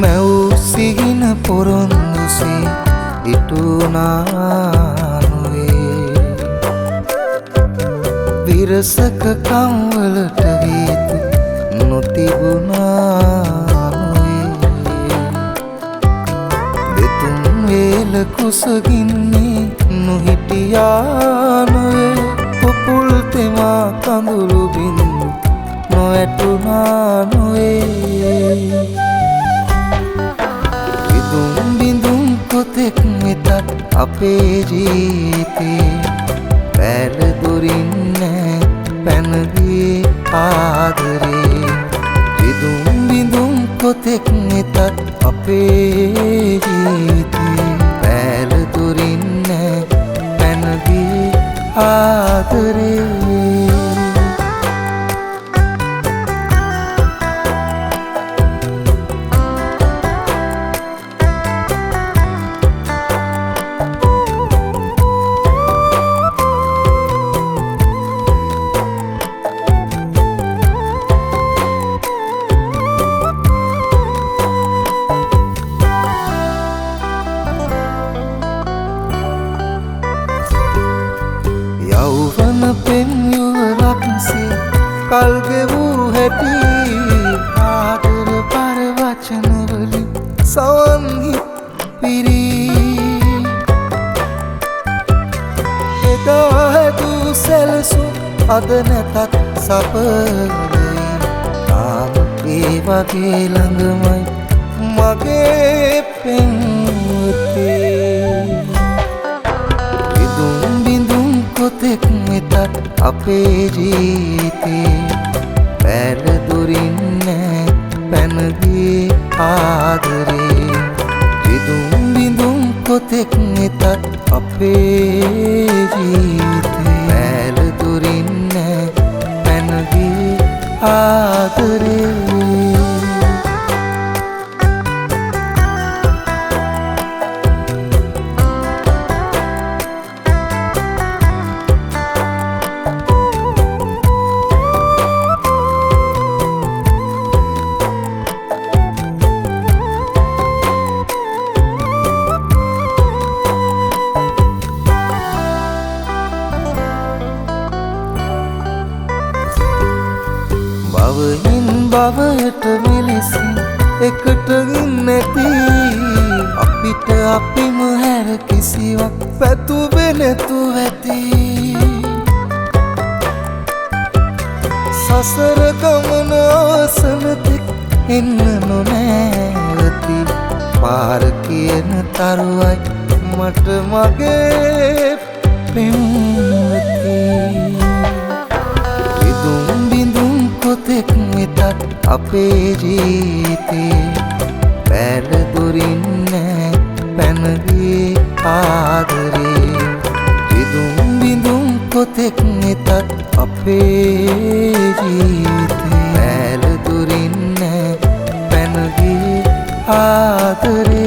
මැව් සිහින පොරොන්දුසේ ඉටුනා නොවේ. විරසක කම්වලට හේතු නොතිබුණා නොවේ. දෙතුන් වේල කුසගින්නේ නොහිටියා නොවේ. පොපුල් තෙමා කඳුළු බිඳු නොඇටුනා නොවේ. විදුම් බිඳුම් කොතෙක් වෙතත් අපේ ජීවිතේ පැලදොරින් නෑ පැනගියේ ආදරේ. විදුම් බිඳුම් කොතෙක් වෙතත් අපේ ජීවිතේ පැලදොරින් නෑ පැනගියේ ආදරේ. යෞවන පෙම් යුවලක්සේ කල්ගෙවූ හැටි ආදර පරවචනවලින් සවන්හි පිරී. එදා හැදූ සැලසුම් අද නැතත් සපලයි. තාම ඒ වගේ ළඟමයි මගේ පෙම්වතේ. කොතෙක් වෙතත් අපේ ජීවිතේ පැලදොරින් නෑ පැනගියේ ආදරේ. විදුම් බිඳුම් කොතෙක් වෙතත් අපේ ජීවිතේ පැලදොරින් නෑ පැනගියේ ආදරේ. භවයෙන් භවයට මෙලෙසින් එකට නැති අපිට අපිම හැර කිසිවක් පැතුවේ නැතුව ඇති. සසර ගමන අවසන තෙක් එන්න නොනැවති. පාර කියන තරුවයි මට මගේ පෙම්වතේ. කොතෙක් වෙතත් අපේ ජීවිතේ පැලදොරින් නෑ පැනගියේ ආදරේ. විදුම් බිඳුම් කොතෙක් වෙතත් අපේ ජීවිතේ පැලදොරින් නෑ පැනගියේ ආදරේ.